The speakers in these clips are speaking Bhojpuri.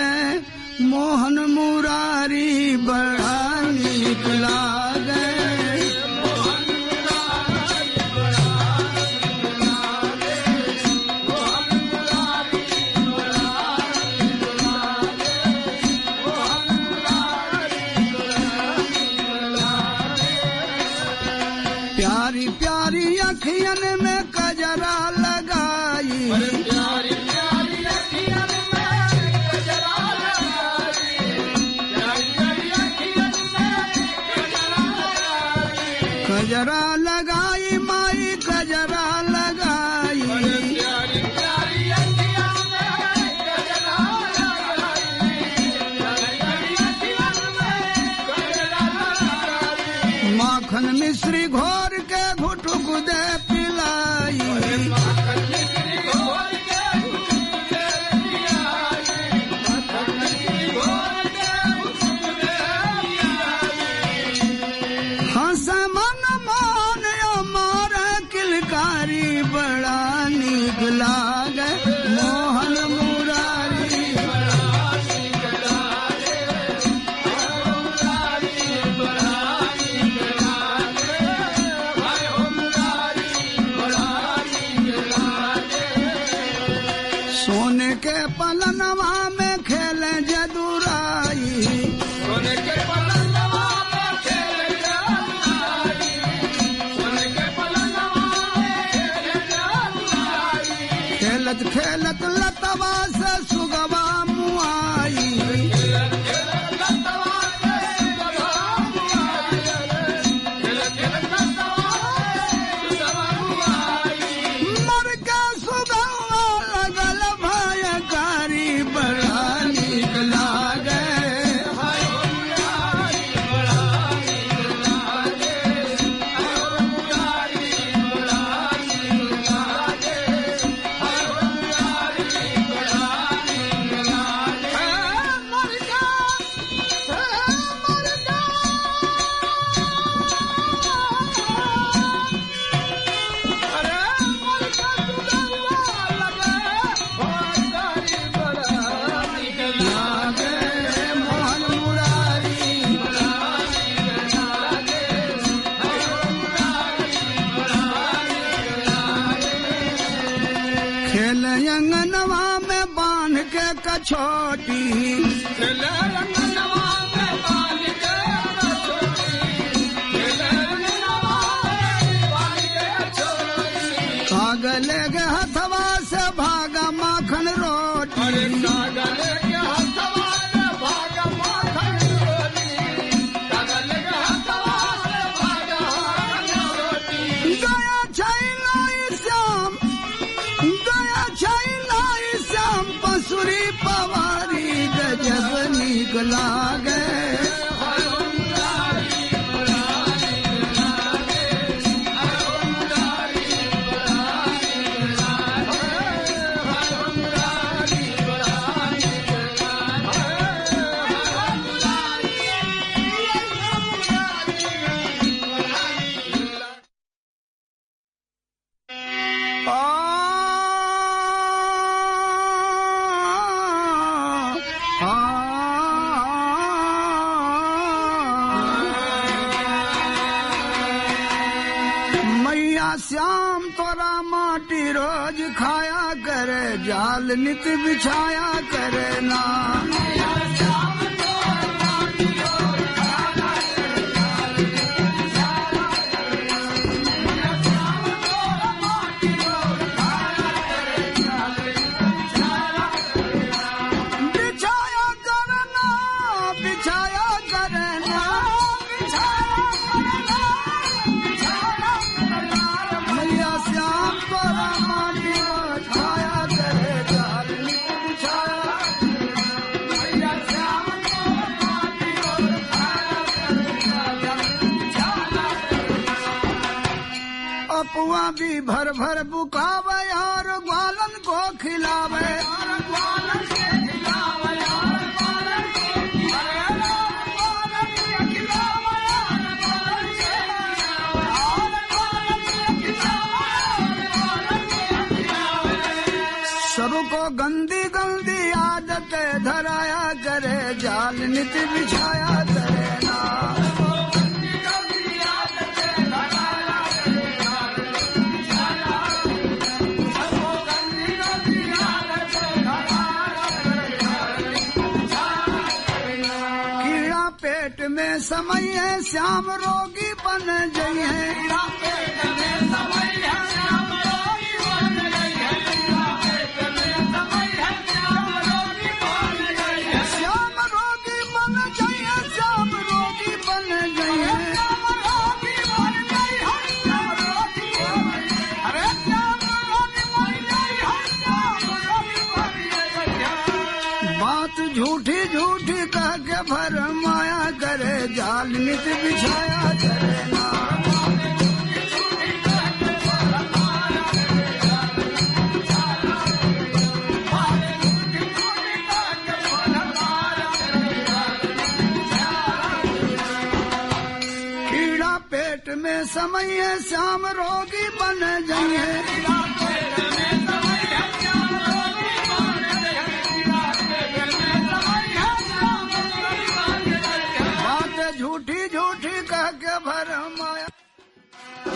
गए, मोहन मुरारी बड़ा नीक लागे। प्यारी प्यारी अखियन में कजरा लगाई, प्यारी प्यारी अखियन में कजरा लगाई, प्यारी प्यारी अखियन में कजरा लगाई, माई कजरा लगाई, प्यारी प्यारी अखियन में कजरा लगाई, प्यारी प्यारी अखियन में कजरा लगाई। माखन मिश्री घोर के घुटुक दे पिलाई, माखन मिश्री घोर के घुटुक दे पिलाई, माखन मिश्री घोर के घुटुक दे पिलाई। हंस मन मान अमर किलकारी बड़ा नीक लागे, मोहन मुरारी बड़ा नीक लागे, मुरारी बड़ा नीक लागे, सोने के पलनवा में खेले जदुराई, सोने के पलनवा में खेले जदुराई, सोने के पलनवा में खेले जदुराई। खेलत खेलत लतवा से सुगवा मुआई, खेलत खेलत लतवा से सुगवा मुआई, खेलत खेलत लतवा से सुगवा मुआई। मर के सुगवा लगल भयकारी बड़ा नीक लागे, हाय मुरारी बड़ा नीक लागे, हाय मुरारी बड़ा नीक लागे, हाय मुरारी बड़ा नीक लागे। मर के अरे मर के सुगवा लगे, भयकारी बड़ा नीक लागे, मोहन मुरारी बड़ा नीक लागे, हाय मुरारी बड़ा नीक लागे। खेले अंगनवा में बांध के कछोटी, खेले अंगनवा में बांध के कछोटी, खेले अंगनवा में बांध के कछोटी। कागले के हथवा से भागा माखन रोटी, अरे कागले के हथवा से भागा माखन रोटी, कागले के हथवा से भागा माखन रोटी। गया छैलाई श्याम, गया छैलाई श्याम, पसुरी पवारी गजब नीक लागे, हाय मुरारी बड़ा नीक लागे, हाय मुरारी बड़ा नीक लागे, हाय मुरारी बड़ा नीक लागे, हाय मुरारी मैया श्याम तोरा माटी रोज खाया करे, जाल नित बिछाया करे ना। बिछाया करना, बिछाया करना, बिछाया करना, मैया श्याम तोरा माटी रोज खाया करे, जाल नित बिछाया, मैया श्याम तोरा माटी रोज खाया करे, जाल नित बिछाया। अपुआ भी भर भर बुकावे और ग्वालन को खिलावे, ग्वालन के खिलावे, ग्वालन को खिलावे, ग्वालन के खिलावे, ग्वालन के खिलावे, सबको गंदी गंदी आदतें धराया करे जाल नित बिछाया करे ना। कीड़ा पेट में समय है श्याम रोगी बन गई है। झूठी झूठी कह के भरमाया करे जाल नित बिछाया करे ना। कीड़ा पेट में समय है श्याम रोगी बन जाइए। झूठी झूठी कह के भरमाया।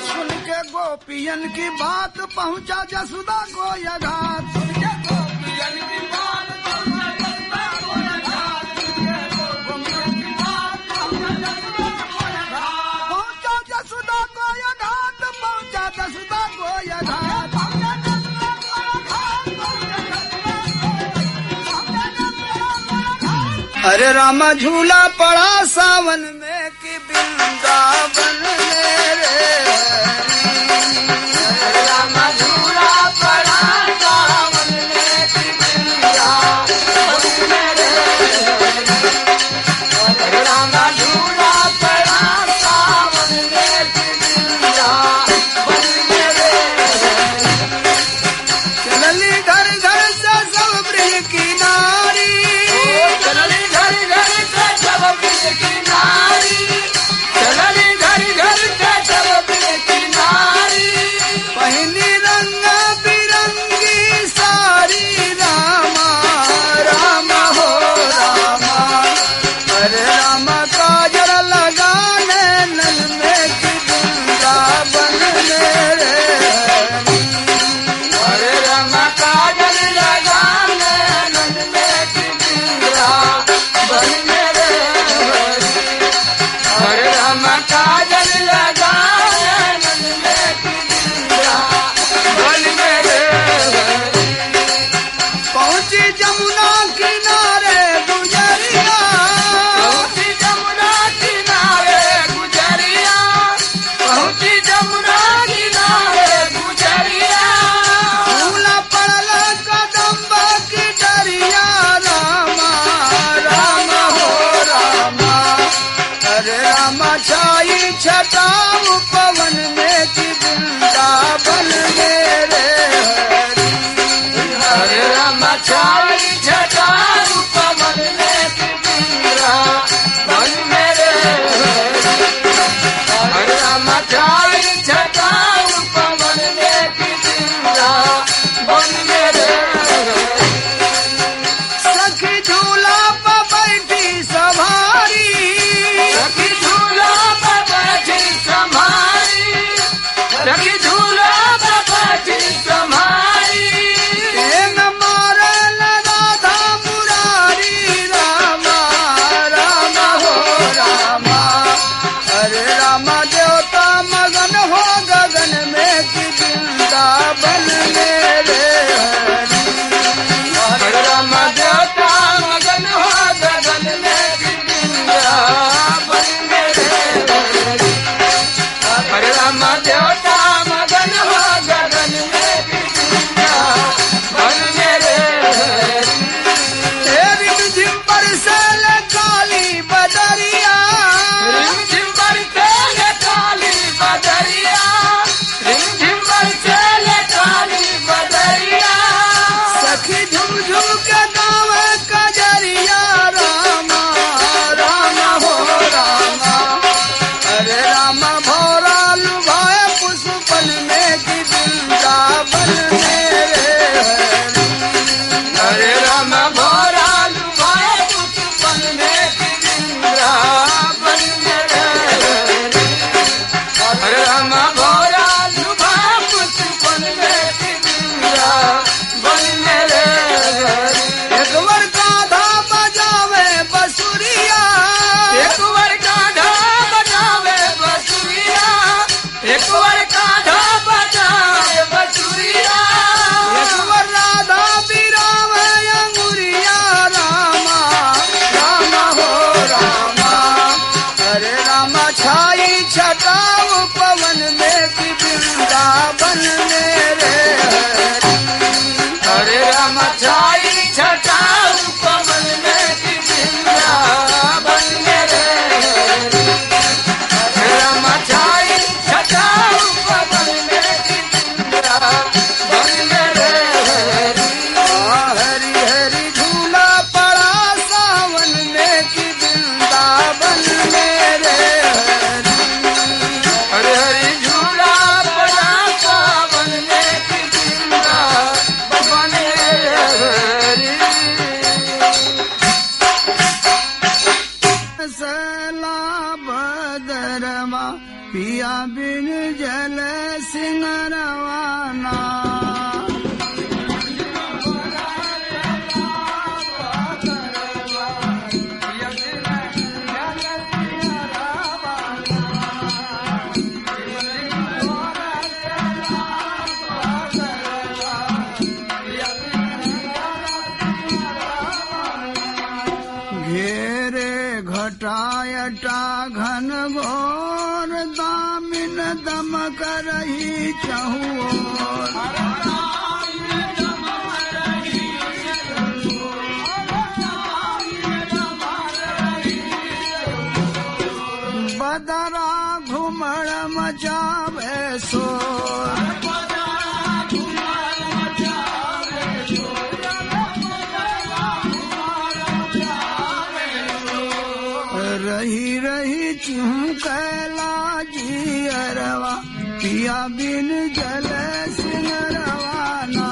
सुन के गोपियन की बात पहुंचा जसुदा को यघात। पहुंचा जसुदा को यघात, पहुंचा जसुदा को यघात। अरे रामा झूला पड़ा सावन में कि वृंदावन में रे। अरे रामा झूला पड़ा सावन में कि वृंदावन में रे। अरे रामा झूला पड़ा सावन में कि वृंदावन में रे। चलली घर घर से सब ब्रज की नारी। चलली घर घर से सब ब्रज की नारी। चलली घर घर से सब ब्रज की नारी। पहनी रंग बिरंगी सारी रामा रामा हो रामा। अरे रामा काजल लगाने नल में कि वृंदावन में रे। अरे रामा काजल लगाने नल में कि वृंदावन में रे। अरे रामा काजल लगाने नल में कि वृंदावन में रे। पहुंची जमुना किनारे गुजरिया। पहुंची जमुना किनारे गुजरिया। पहुंची जमुना किनारे गुजरिया। झूला पड़ल कदम्ब की डरिया रामा रामा हो रामा। अरे रामा छाई छटाऊ पवन में कि वृंदावन में रे। अरे रामा छाई छटाऊ पवन में कि वृंदावन में रे। अरे रामा छाई छटाऊ पवन में कि वृंदावन में रे। सखी झूला पर बैठी सवारी। सखी झूला पर बैठी सवारी। सखी झूला पर वृंदावन मेरे हरे राम छाई छटाऊ कमल में की वृंदावन मेरे हरे राम छाई छटाऊ कमल में की वृंदावन मेरे हरी हरी झूला पड़ा सावन में की वृंदावन मेरे हरे हरे झूला पड़ा सावन में की वृंदावन मेरे सला बदरमा पिया बिन जल सिंह रवाना घेरे घटायटा घन घोर दामिन दम करही चहुओर बदरा घुमड़ मचावे शोर रही रही चिंकला जी अरवा पिया बिन जल सिंह रवाना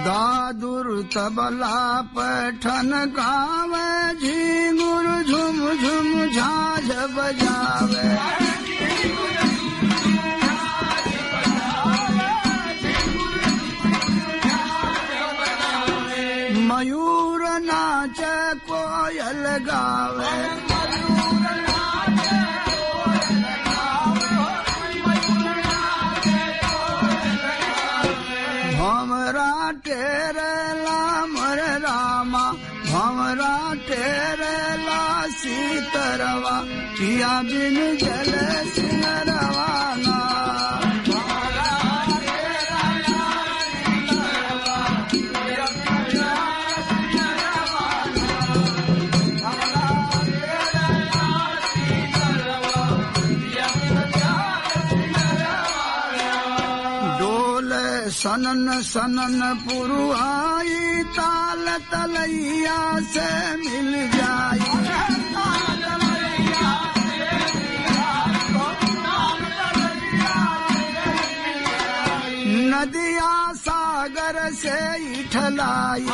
दादुर तबला पठन गावे झिंगुर झुम झुम झाझ बजावे मयूर नाच कोयल गावे भमरा टेरला मर रामा भमरा टेरला सीतरवा पिया बिन जल सिंह रवाना सनन सनन पुरवाई ताल तलैया से मिल जाई नदिया सागर से इठलाई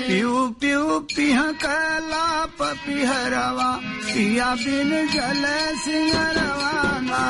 पियू पियू पिह कला पिहरवा पिया बिन जल सिंह रवाना